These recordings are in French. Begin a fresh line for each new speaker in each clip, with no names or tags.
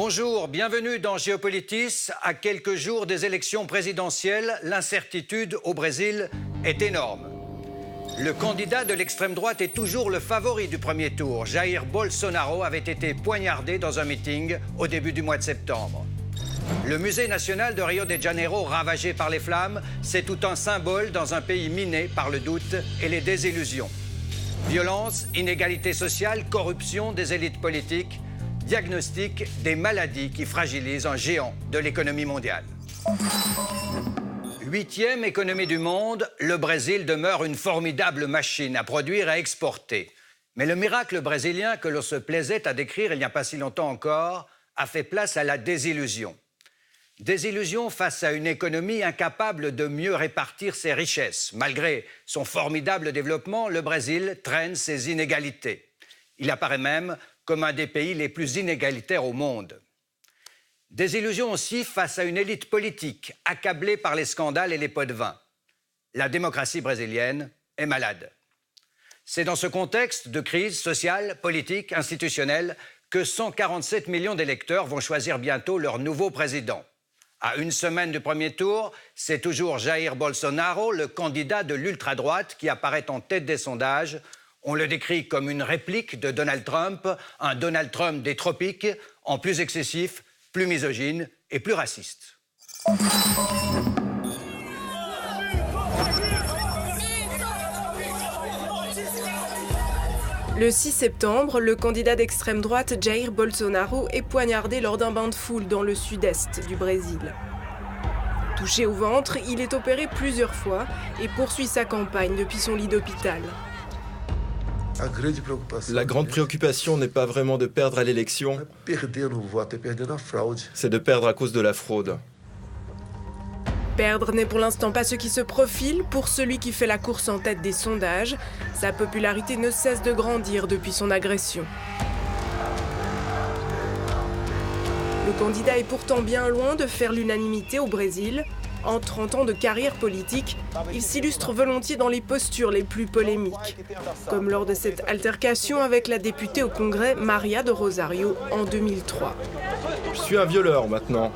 Bonjour, bienvenue dans Géopolitis. À quelques jours des élections présidentielles, l'incertitude au Brésil est énorme. Le candidat de l'extrême droite est toujours le favori du premier tour. Jair Bolsonaro avait été poignardé dans un meeting au début du mois de septembre. Le musée national de Rio de Janeiro, ravagé par les flammes, c'est tout un symbole dans un pays miné par le doute et les désillusions. Violence, inégalité sociale, corruption des élites politiques, diagnostic des maladies qui fragilisent un géant de l'économie mondiale. 8e économie du monde, le Brésil demeure une formidable machine à produire et à exporter. Mais le miracle brésilien que l'on se plaisait à décrire il n'y a pas si longtemps encore a fait place à la désillusion. Désillusion face à une économie incapable de mieux répartir ses richesses. Malgré son formidable développement, le Brésil traîne ses inégalités. Il apparaît même comme un des pays les plus inégalitaires au monde. Désillusion aussi face à une élite politique accablée par les scandales et les pots de vin. La démocratie brésilienne est malade. C'est dans ce contexte de crise sociale, politique, institutionnelle que 147 millions d'électeurs vont choisir bientôt leur nouveau président. À une semaine du premier tour, c'est toujours Jair Bolsonaro, le candidat de l'ultra-droite, qui apparaît en tête des sondages. On le décrit comme une réplique de Donald Trump, un Donald Trump des tropiques, en plus excessif, plus misogyne et plus raciste.
Le 6 septembre, le candidat d'extrême droite Jair Bolsonaro est poignardé lors d'un bain de foule dans le sud-est du Brésil. Touché au ventre, il est opéré plusieurs fois et poursuit sa campagne depuis son lit d'hôpital.
La grande préoccupation n'est pas vraiment de perdre à l'élection, c'est de perdre à cause de la fraude.
Perdre n'est pour l'instant pas ce qui se profile pour celui qui fait la course en tête des sondages. Sa popularité ne cesse de grandir depuis son agression. Le candidat est pourtant bien loin de faire l'unanimité au Brésil. En 30 ans de carrière politique, il s'illustre volontiers dans les postures les plus polémiques, comme lors de cette altercation avec la députée au Congrès Maria do Rosario en 2003.
Je suis un violeur maintenant.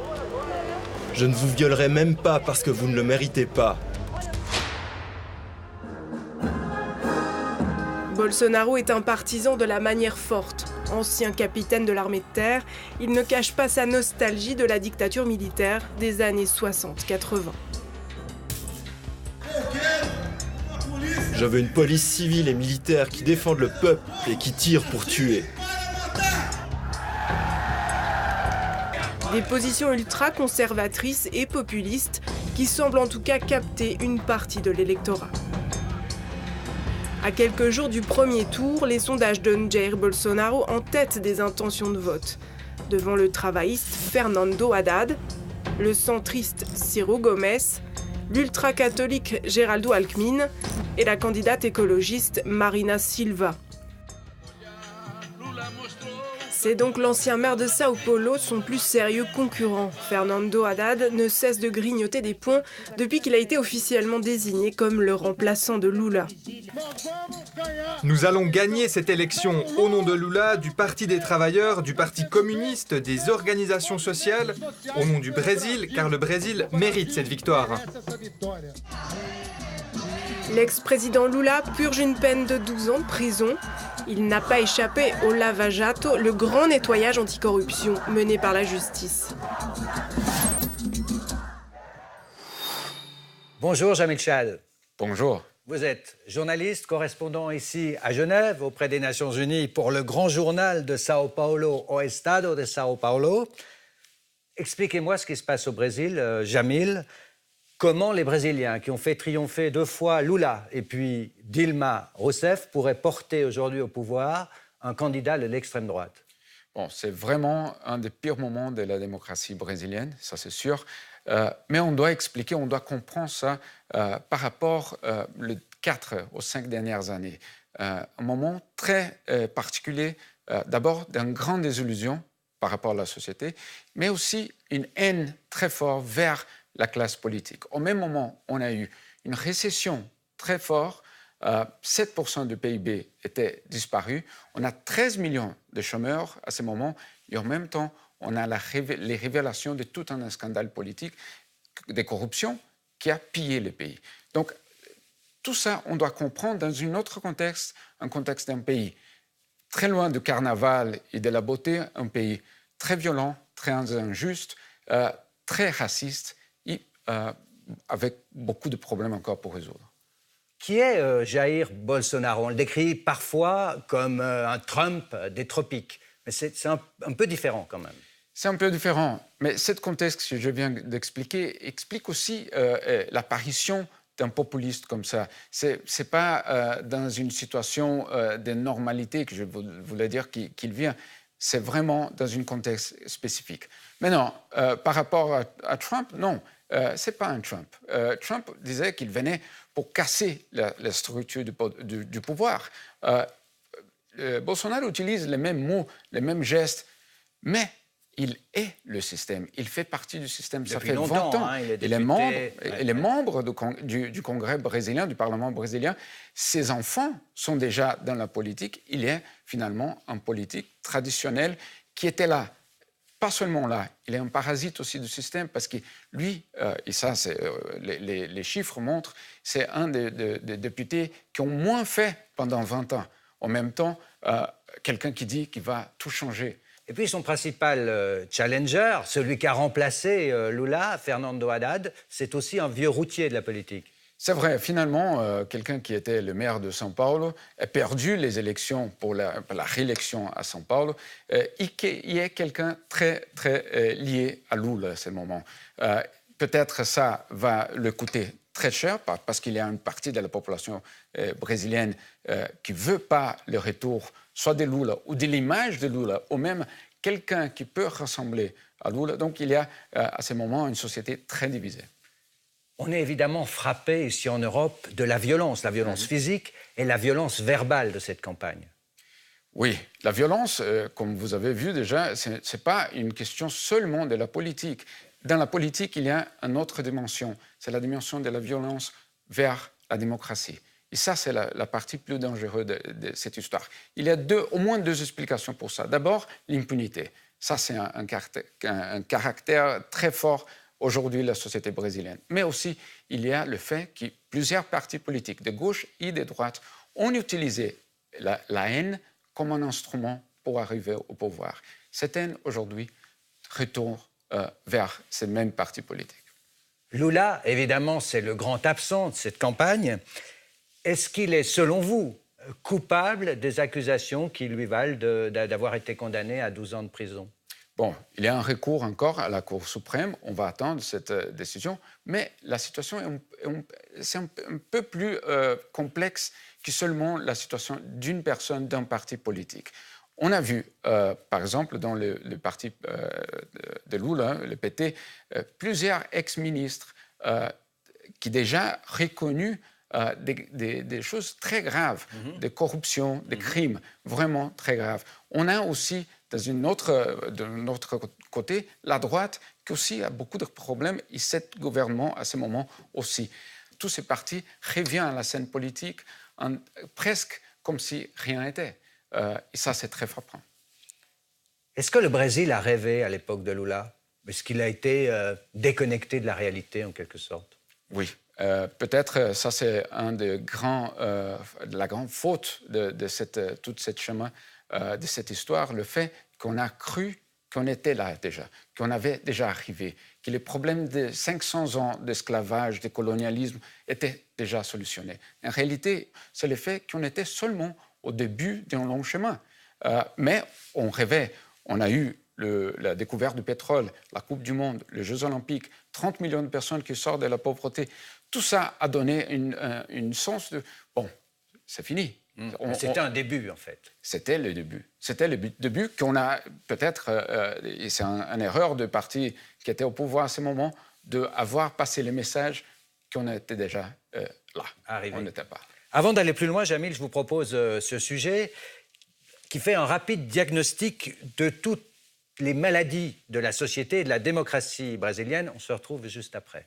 Je ne vous violerai même pas parce que vous ne le méritez pas.
Bolsonaro est un partisan de la manière forte. Ancien capitaine de l'armée de terre, il ne cache pas sa nostalgie de la dictature militaire des années 60-80.
Je veux une police civile et militaire qui défende le peuple et qui tire pour tuer.
Des positions ultra-conservatrices et populistes qui semblent en tout cas capter une partie de l'électorat. À quelques jours du premier tour, les sondages donnent Jair Bolsonaro en tête des intentions de vote, devant le travailliste Fernando Haddad, le centriste Ciro Gomes, l'ultra-catholique Geraldo Alckmin et la candidate écologiste Marina Silva. C'est donc l'ancien maire de Sao Paulo, son plus sérieux concurrent. Fernando Haddad ne cesse de grignoter des points depuis qu'il a été officiellement désigné comme le remplaçant de Lula.
Nous allons gagner cette élection au nom de Lula, du Parti des travailleurs, du Parti communiste, des organisations sociales, au nom du Brésil, car le Brésil mérite cette victoire.
L'ex-président Lula purge une peine de 12 ans de prison. Il n'a pas échappé au Lava Jato, le grand nettoyage anticorruption mené par la justice.
Bonjour Jamil Chad.
Bonjour.
Vous êtes journaliste, correspondant ici à Genève, auprès des Nations Unies, pour le grand journal de Sao Paulo, O Estado de Sao Paulo. Expliquez-moi ce qui se passe au Brésil, Jamil. Comment les Brésiliens, qui ont fait triompher 2 fois Lula et puis Dilma Rousseff, pourraient porter aujourd'hui au pouvoir un candidat de l'extrême droite?
Bon, c'est vraiment un des pires moments de la démocratie brésilienne, ça c'est sûr. Mais on doit expliquer, on doit comprendre ça par rapport aux 4 aux 5 dernières années. Un moment très particulier, d'abord d'une grande désillusion par rapport à la société, mais aussi une haine très forte vers la classe politique. Au même moment, on a eu une récession très forte, 7% du PIB était disparu, on a 13 millions de chômeurs à ce moment, et en même temps, on a les révélations de tout un scandale politique de corruption qui a pillé le pays. Donc, tout ça, on doit comprendre dans un autre contexte, un contexte d'un pays très loin du carnaval et de la beauté, un pays très violent, très injuste, très raciste et avec beaucoup de problèmes encore pour résoudre.
Qui est Jair Bolsonaro? On le décrit parfois comme un Trump des tropiques, mais c'est un peu différent quand même.
C'est un peu différent, mais ce contexte que je viens d'expliquer explique aussi l'apparition d'un populiste comme ça. Ce n'est pas dans une situation de normalité que je voulais dire qu'il vient. C'est vraiment dans un contexte spécifique. Maintenant, par rapport à Trump, non, ce n'est pas un Trump. Trump disait qu'il venait pour casser la structure du pouvoir. Bolsonaro utilise les mêmes mots, les mêmes gestes, mais il est le système, il fait partie du système. Ça fait 20 ans.
Hein,
il est membre du Congrès brésilien, du Parlement brésilien. Ses enfants sont déjà dans la politique. Il est finalement un politique traditionnel qui était là. Pas seulement là, il est un parasite aussi du système parce que lui, et ça, les chiffres montrent, c'est un des députés qui ont moins fait pendant 20 ans. En même temps, quelqu'un qui dit qu'il va tout changer.
Et puis son principal challenger, celui qui a remplacé Lula, Fernando Haddad, c'est aussi un vieux routier de la politique.
C'est vrai, finalement, quelqu'un qui était le maire de São Paulo a perdu les élections pour la réélection à São Paulo et qui est quelqu'un très, très lié à Lula à ce moment. Peut-être ça va le coûter très cher parce qu'il y a une partie de la population brésilienne qui ne veut pas le retour soit de Lula ou de l'image de Lula, ou même quelqu'un qui peut ressembler à Lula. Donc il y a à ce moment une société très divisée.
On est évidemment frappé ici en Europe de la violence physique et la violence verbale de cette campagne.
Oui, la violence, comme vous avez vu déjà, ce n'est pas une question seulement de la politique. Dans la politique, il y a une autre dimension, c'est la dimension de la violence vers la démocratie. Et ça, c'est la partie plus dangereuse de cette histoire. Il y a au moins deux explications pour ça. D'abord, l'impunité. Ça, c'est un caractère très fort aujourd'hui de la société brésilienne. Mais aussi, il y a le fait que plusieurs partis politiques, de gauche et de droite, ont utilisé la haine comme un instrument pour arriver au pouvoir. Cette haine, aujourd'hui, retourne vers ces mêmes partis politiques.
Lula, évidemment, c'est le grand absent de cette campagne. Est-ce qu'il est, selon vous, coupable des accusations qui lui valent d'avoir été condamné à 12 ans de prison?
Bon, il y a un recours encore à la Cour suprême. On va attendre cette décision. Mais la situation c'est un peu plus complexe que seulement la situation d'une personne, d'un parti politique. On a vu, par exemple, dans le parti de Lula, le PT, plusieurs ex-ministres qui déjà reconnus des choses très graves, de corruption, de crimes vraiment très graves. On a aussi, de notre côté, la droite qui aussi a beaucoup de problèmes et ce gouvernement à ce moment aussi. Tous ces partis reviennent à la scène politique presque comme si rien n'était. Et ça, c'est très frappant.
Est-ce que le Brésil a rêvé à l'époque de Lula? Est-ce qu'il a été déconnecté de la réalité en quelque sorte?
Oui. Peut-être ça c'est de la grande faute de tout ce chemin, de cette histoire, le fait qu'on a cru qu'on était là déjà, qu'on avait déjà arrivé, que les problèmes de 500 ans d'esclavage, de colonialisme étaient déjà solutionnés. En réalité, c'est le fait qu'on était seulement au début d'un long chemin. Mais on rêvait, on a eu la découverte du pétrole, la Coupe du Monde, les Jeux Olympiques, 30 millions de personnes qui sortent de la pauvreté. Tout ça a donné une sens de... Bon, c'est fini.
C'était un début, en fait.
C'était le début. C'était le début qu'on a peut-être... et c'est une erreur de parti qui était au pouvoir à ce moment, d'avoir passé le message qu'on était déjà là.
Arrivé.
On n'était pas.
Avant d'aller plus loin, Jamil, je vous propose ce sujet qui fait un rapide diagnostic de toutes les maladies de la société et de la démocratie brésilienne. On se retrouve juste après.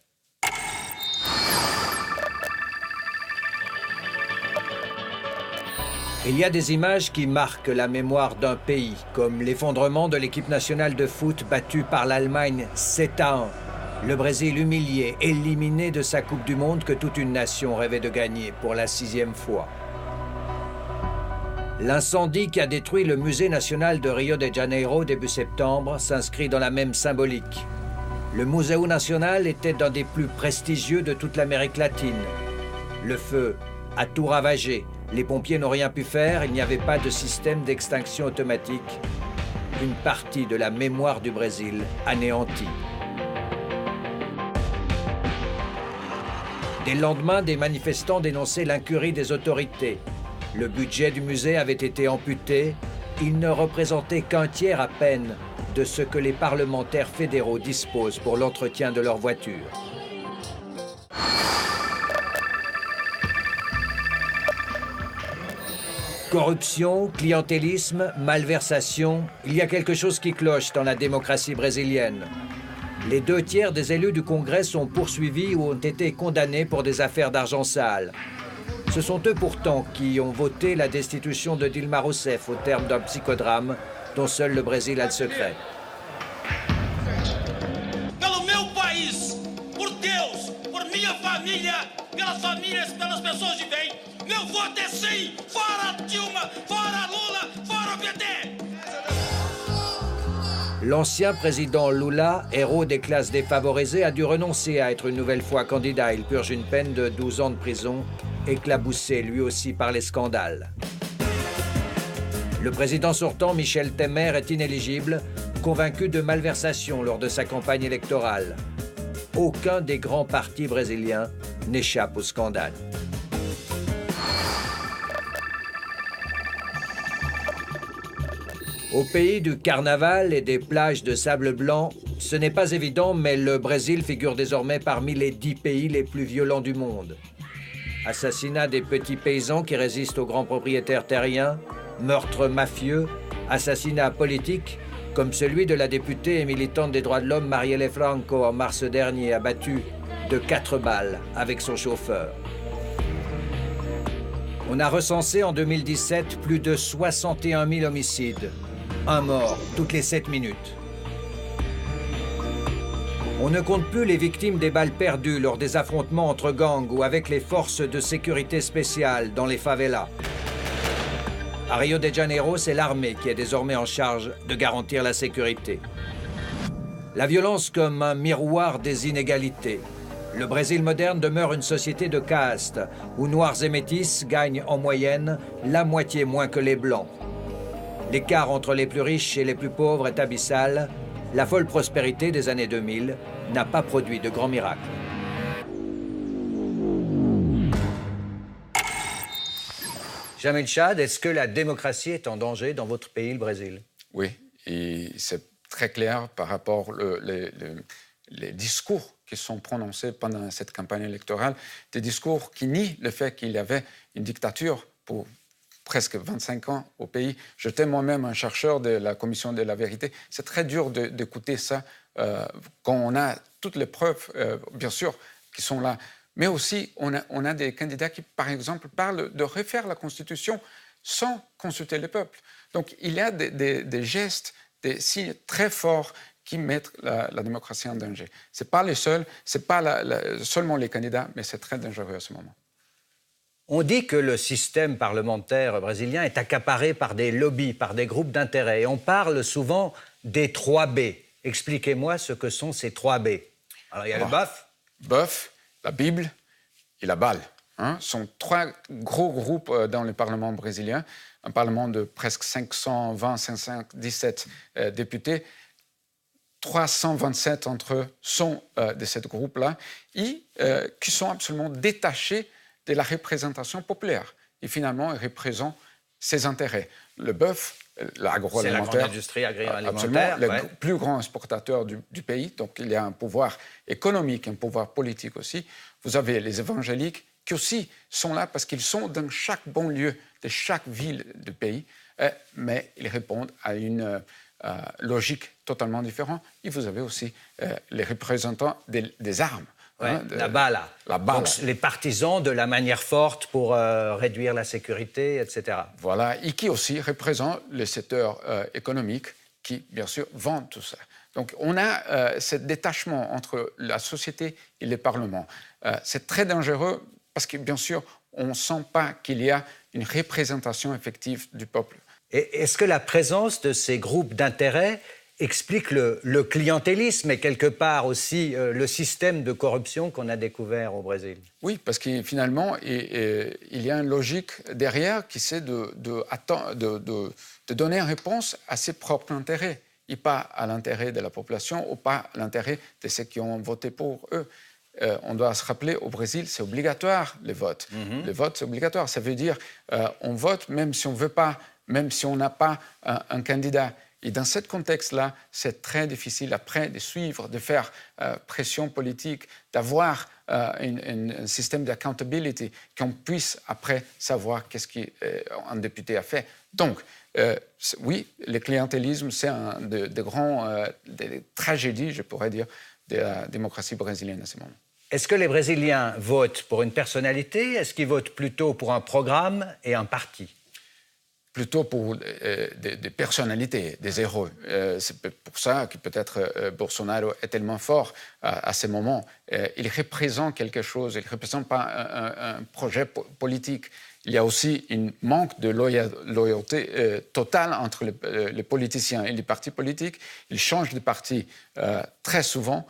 Il y a des images qui marquent la mémoire d'un pays, comme l'effondrement de l'équipe nationale de foot battue par l'Allemagne 7-1. Le Brésil humilié, éliminé de sa Coupe du Monde que toute une nation rêvait de gagner pour la 6e fois. L'incendie qui a détruit le musée national de Rio de Janeiro début septembre s'inscrit dans la même symbolique. Le Museu Nacional était d'un des plus prestigieux de toute l'Amérique latine. Le feu a tout ravagé. Les pompiers n'ont rien pu faire, il n'y avait pas de système d'extinction automatique. Une partie de la mémoire du Brésil anéantie. Dès le lendemain, des manifestants dénonçaient l'incurie des autorités. Le budget du musée avait été amputé. Il ne représentait qu'un tiers à peine de ce que les parlementaires fédéraux disposent pour l'entretien de leurs voitures. Corruption, clientélisme, malversation, il y a quelque chose qui cloche dans la démocratie brésilienne. Les 2 tiers des élus du Congrès sont poursuivis ou ont été condamnés pour des affaires d'argent sale. Ce sont eux pourtant qui ont voté la destitution de Dilma Rousseff au terme d'un psychodrame dont seul le Brésil a le secret.
Pelo meu país, por Deus, por minha família, pelas famílias, pelas pessoas de bem, meu voto é sim, fora Dilma, fora Lula, fora o PT.
L'ancien président Lula, héros des classes défavorisées, a dû renoncer à être une nouvelle fois candidat. Il purge une peine de 12 ans de prison, éclaboussé lui aussi par les scandales. Le président sortant, Michel Temer, est inéligible, convaincu de malversation lors de sa campagne électorale. Aucun des grands partis brésiliens n'échappe au scandale. Au pays du carnaval et des plages de sable blanc, ce n'est pas évident, mais le Brésil figure désormais parmi les 10 pays les plus violents du monde. Assassinat des petits paysans qui résistent aux grands propriétaires terriens, meurtres mafieux, assassinats politiques, comme celui de la députée et militante des droits de l'homme Marielle Franco en mars dernier, abattue de 4 balles avec son chauffeur. On a recensé en 2017 plus de 61 000 homicides. Un mort toutes les 7 minutes. On ne compte plus les victimes des balles perdues lors des affrontements entre gangs ou avec les forces de sécurité spéciales dans les favelas. À Rio de Janeiro, c'est l'armée qui est désormais en charge de garantir la sécurité. La violence comme un miroir des inégalités. Le Brésil moderne demeure une société de castes, où noirs et métis gagnent en moyenne la moitié moins que les blancs. L'écart entre les plus riches et les plus pauvres est abyssal. La folle prospérité des années 2000 n'a pas produit de grands miracles. Jamil Chad, est-ce que la démocratie est en danger dans votre pays, le Brésil?
Oui, et c'est très clair par rapport les discours qui sont prononcés pendant cette campagne électorale, des discours qui nient le fait qu'il y avait une dictature pour presque 25 ans au pays. J'étais moi-même un chercheur de la Commission de la vérité. C'est très dur d'écouter ça quand on a toutes les preuves, bien sûr, qui sont là. Mais aussi, on a des candidats qui, par exemple, parlent de refaire la Constitution sans consulter le peuple. Donc, il y a des gestes, des signes très forts qui mettent la démocratie en danger. Ce n'est pas les seuls, ce n'est pas seulement les candidats, mais c'est très dangereux à ce moment.
On dit que le système parlementaire brésilien est accaparé par des lobbies, par des groupes d'intérêt. Et on parle souvent des 3B. Expliquez-moi ce que sont ces 3B. Alors, il y a le BAF.
BAF, la Bible et la balle. Sont 3 gros groupes dans le Parlement brésilien. Un Parlement de presque 520-517 députés. 327 entre eux sont de ce groupe-là et qui sont absolument détachés de la représentation populaire. Et finalement, ils représentent ses intérêts. Le bœuf, l'agroalimentaire...
C'est la grande industrie agroalimentaire.
Le plus grand exportateur du pays. Donc, il y a un pouvoir économique, un pouvoir politique aussi. Vous avez les évangéliques qui aussi sont là parce qu'ils sont dans chaque banlieue de chaque ville du pays. Mais ils répondent à une logique totalement différente. Et vous avez aussi les représentants des armes.
Ouais, la bala.
La bala.
Donc, les partisans de la manière forte pour réduire la sécurité, etc.
Voilà, et qui aussi représente le secteur économique qui, bien sûr, vend tout ça. Donc, on a ce détachement entre la société et le Parlement. C'est très dangereux parce que, bien sûr, on ne sent pas qu'il y a une représentation effective du peuple.
Et est-ce que la présence de ces groupes d'intérêt explique le clientélisme et quelque part aussi le système de corruption qu'on a découvert au Brésil?
Oui, parce que finalement, il y a une logique derrière qui c'est de donner une réponse à ses propres intérêts et pas à l'intérêt de la population ou pas à l'intérêt de ceux qui ont voté pour eux. On doit se rappeler, au Brésil, c'est obligatoire, le vote. Le vote, c'est obligatoire. Ça veut dire on vote même si on ne veut pas, même si on n'a pas un candidat. Et dans ce contexte-là, c'est très difficile après de suivre, de faire pression politique, d'avoir un système d'accountability, qu'on puisse après savoir qu'est-ce qu'un député a fait. Donc, oui, le clientélisme, c'est une des grandes tragédies, je pourrais dire, de la démocratie brésilienne à ce moment.
Est-ce que les Brésiliens votent pour une personnalité? Est-ce qu'ils votent plutôt pour un programme et un parti?
Plutôt pour des personnalités, des héros. C'est pour ça que peut-être Bolsonaro est tellement fort à ce moment. Il représente quelque chose, il ne représente pas un projet politique. Il y a aussi un manque de loyauté totale entre les politiciens et les partis politiques. Ils changent de parti très souvent.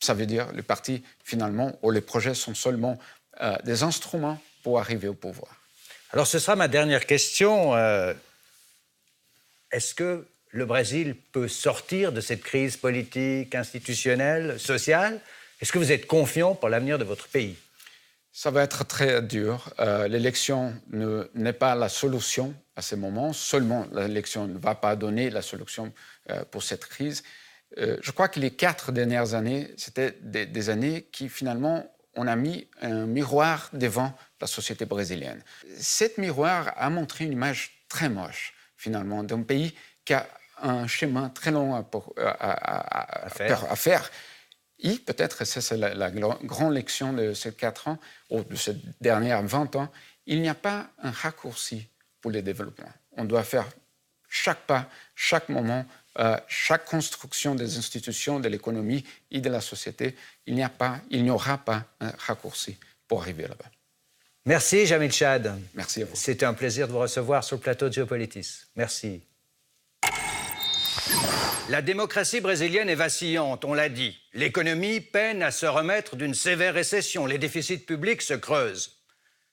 Ça veut dire que les partis, finalement, ou les projets sont seulement des instruments pour arriver au pouvoir.
Alors, ce sera ma dernière question. Est-ce que le Brésil peut sortir de cette crise politique, institutionnelle, sociale? Est-ce que vous êtes confiant pour l'avenir de votre pays?
Ça va être très dur. L'élection n'est pas la solution à ce moment. Seulement, l'élection ne va pas donner la solution pour cette crise. Je crois que les 4 dernières années, c'était des années qui, finalement, on a mis un miroir devant la société brésilienne. Cet miroir a montré une image très moche, finalement, d'un pays qui a un chemin très long à faire. Et peut-être, c'est la grande leçon de ces 4 ans, ou de ces dernières 20 ans, il n'y a pas un raccourci pour le développement. On doit faire chaque pas, chaque moment, chaque construction des institutions, de l'économie et de la société. Il n'y aura pas un raccourci pour arriver là-bas.
Merci, Jamil Chad.
Merci à vous.
C'était un plaisir de vous recevoir sur le plateau de Geopolitis. Merci. La démocratie brésilienne est vacillante, on l'a dit. L'économie peine à se remettre d'une sévère récession. Les déficits publics se creusent.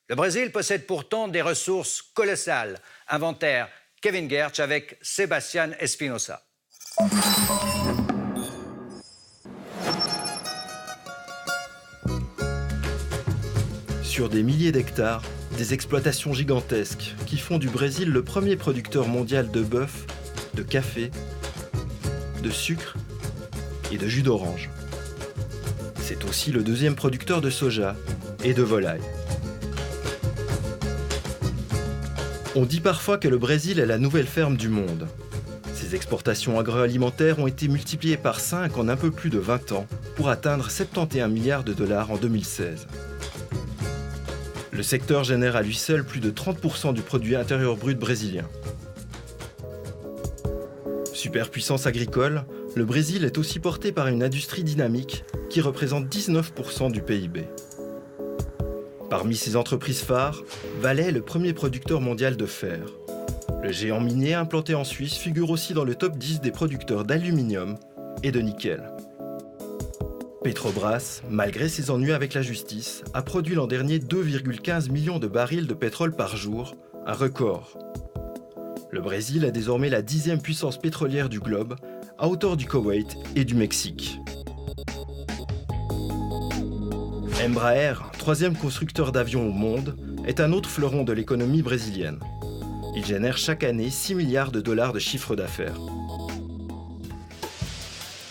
Le Brésil possède pourtant des ressources colossales. Inventaire Kevin Gertsch avec Sébastien Espinosa.
Sur des milliers d'hectares, des exploitations gigantesques qui font du Brésil le premier producteur mondial de bœuf, de café, de sucre et de jus d'orange. C'est aussi le 2e producteur de soja et de volaille. On dit parfois que le Brésil est la nouvelle ferme du monde. Ses exportations agroalimentaires ont été multipliées par 5 en un peu plus de 20 ans pour atteindre 71 milliards de dollars en 2016. Le secteur génère à lui seul plus de 30% du produit intérieur brut brésilien. Superpuissance agricole, le Brésil est aussi porté par une industrie dynamique qui représente 19% du PIB. Parmi ses entreprises phares, Vale est le premier producteur mondial de fer. Le géant minier implanté en Suisse figure aussi dans le top 10 des producteurs d'aluminium et de nickel. Petrobras, malgré ses ennuis avec la justice, a produit l'an dernier 2,15 millions de barils de pétrole par jour, un record. Le Brésil est désormais la 10e puissance pétrolière du globe, à hauteur du Koweït et du Mexique. Embraer, 3e constructeur d'avions au monde, est un autre fleuron de l'économie brésilienne. Il génère chaque année 6 milliards de dollars de chiffre d'affaires.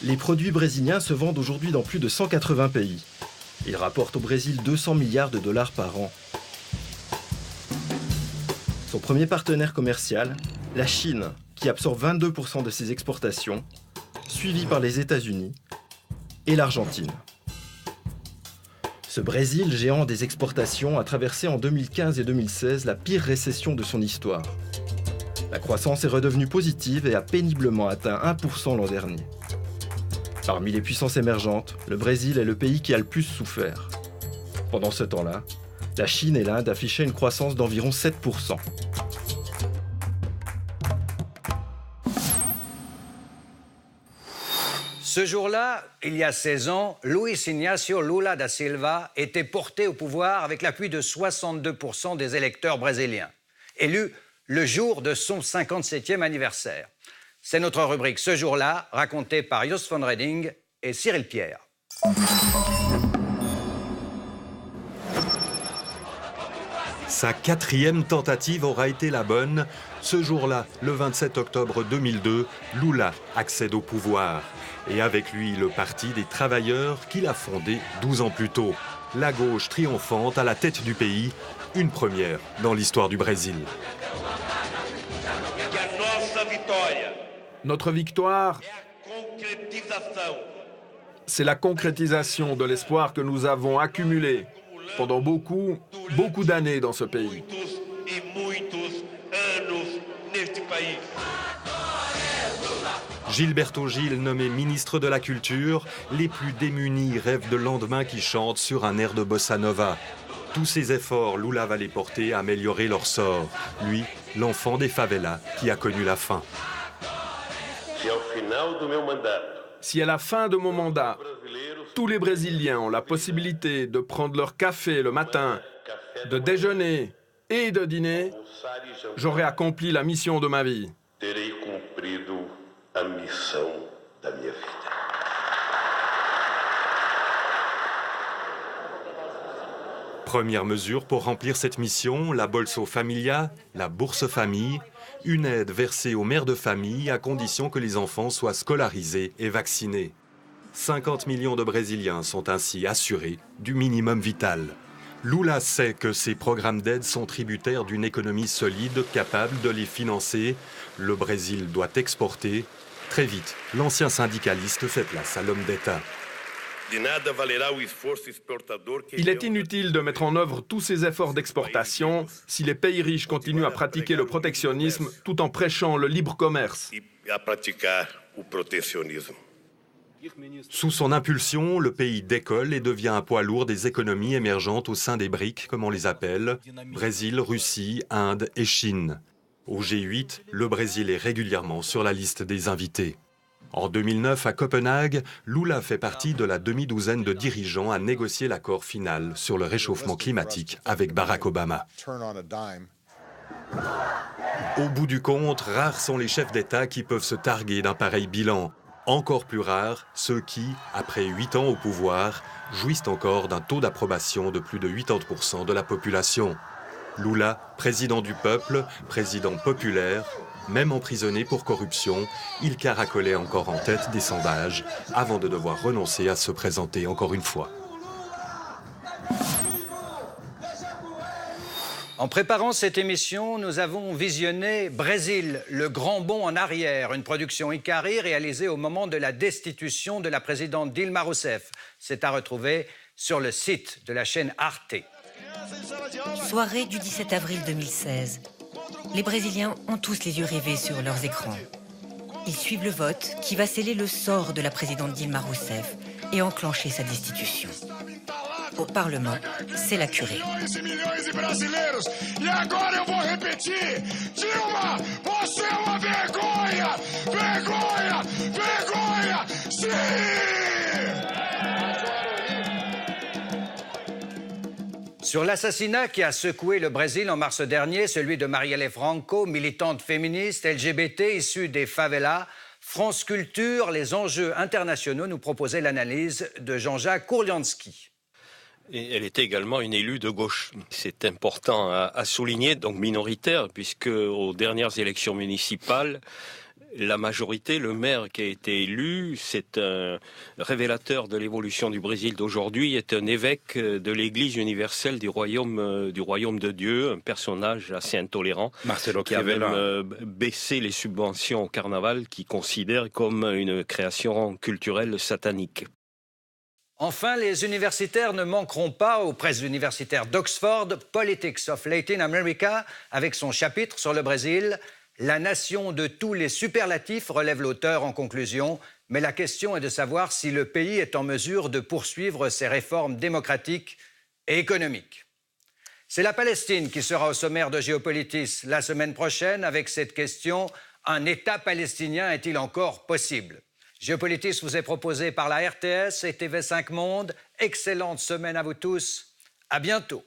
Les produits brésiliens se vendent aujourd'hui dans plus de 180 pays. Ils rapportent au Brésil 200 milliards de dollars par an. Son premier partenaire commercial, la Chine, qui absorbe 22% de ses exportations, suivi par les États-Unis et l'Argentine. Ce Brésil, géant des exportations, a traversé en 2015 et 2016 la pire récession de son histoire. La croissance est redevenue positive et a péniblement atteint 1% l'an dernier. Parmi les puissances émergentes, le Brésil est le pays qui a le plus souffert. Pendant ce temps-là, la Chine et l'Inde affichaient une croissance d'environ 7%.
Ce jour-là, il y a 16 ans, Luiz Inácio Lula da Silva était porté au pouvoir avec l'appui de 62% des électeurs brésiliens, élu le jour de son 57e anniversaire. C'est notre rubrique Ce jour-là, racontée par Jos van Reding et Cyril Pierre.
Sa 4e tentative aura été la bonne. Ce jour-là, le 27 octobre 2002, Lula accède au pouvoir. Et avec lui, le Parti des travailleurs qu'il a fondé 12 ans plus tôt. La gauche triomphante à la tête du pays, une première dans l'histoire du Brésil.
Notre victoire, c'est la concrétisation de l'espoir que nous avons accumulé pendant beaucoup d'années dans ce pays.
Gilberto Gil nommé ministre de la Culture, les plus démunis rêvent de lendemain qui chantent sur un air de bossa nova. Tous ces efforts, Lula va les porter à améliorer leur sort. Lui, l'enfant des favelas qui a connu la faim.
Si à la fin de mon mandat, tous les Brésiliens ont la possibilité de prendre leur café le matin, de déjeuner et de dîner, j'aurai accompli la mission de ma vie.
Première mesure pour remplir cette mission, la Bolsa Familia, la bourse famille, une aide versée aux mères de famille à condition que les enfants soient scolarisés et vaccinés. 50 millions de Brésiliens sont ainsi assurés du minimum vital. Lula sait que ces programmes d'aide sont tributaires d'une économie solide capable de les financer. Le Brésil doit exporter. Très vite, l'ancien syndicaliste fait place à l'homme d'État.
Il est inutile de mettre en œuvre tous ces efforts d'exportation si les pays riches continuent à pratiquer le protectionnisme tout en prêchant le libre commerce.
Sous son impulsion, le pays décolle et devient un poids lourd des économies émergentes au sein des BRIC, comme on les appelle, Brésil, Russie, Inde et Chine. Au G8, le Brésil est régulièrement sur la liste des invités. En 2009, à Copenhague, Lula fait partie de la demi-douzaine de dirigeants à négocier l'accord final sur le réchauffement climatique avec Barack Obama. Au bout du compte, rares sont les chefs d'État qui peuvent se targuer d'un pareil bilan. Encore plus rares, ceux qui, après 8 ans au pouvoir, jouissent encore d'un taux d'approbation de plus de 80% de la population. Lula, président du peuple, président populaire, même emprisonné pour corruption, il caracolait encore en tête des sondages avant de devoir renoncer à se présenter encore une fois.
En préparant cette émission, nous avons visionné Brésil, le grand bond en arrière, une production Ikari réalisée au moment de la destitution de la présidente Dilma Rousseff. C'est à retrouver sur le site de la chaîne Arte.
Soirée du 17 avril 2016. Les Brésiliens ont tous les yeux rivés sur leurs écrans. Ils suivent le vote qui va sceller le sort de la présidente Dilma Rousseff et enclencher sa destitution. Au Parlement, c'est la curée.
Sur l'assassinat qui a secoué le Brésil en mars dernier, celui de Marielle Franco, militante féministe LGBT issue des favelas, France Culture, les enjeux internationaux, nous proposait l'analyse de Jean-Jacques Kourlianski.
Et elle était également une élue de gauche. C'est important à souligner, donc minoritaire, puisque aux dernières élections municipales, la majorité, le maire qui a été élu, c'est un révélateur de l'évolution du Brésil d'aujourd'hui, est un évêque de l'Église universelle du royaume de Dieu, un personnage assez intolérant,
Marcelo
qui a
Crivella.
même baissé les subventions au carnaval, qu'il considère comme une création culturelle satanique.
Enfin, les universitaires ne manqueront pas aux presses universitaires d'Oxford, Politics of Latin America, avec son chapitre sur le Brésil. La nation de tous les superlatifs, relève l'auteur en conclusion, mais la question est de savoir si le pays est en mesure de poursuivre ses réformes démocratiques et économiques. C'est la Palestine qui sera au sommaire de Géopolitis la semaine prochaine avec cette question: un État palestinien est-il encore possible? Géopolitis vous est proposé par la RTS et TV5 Monde. Excellente semaine à vous tous. À bientôt.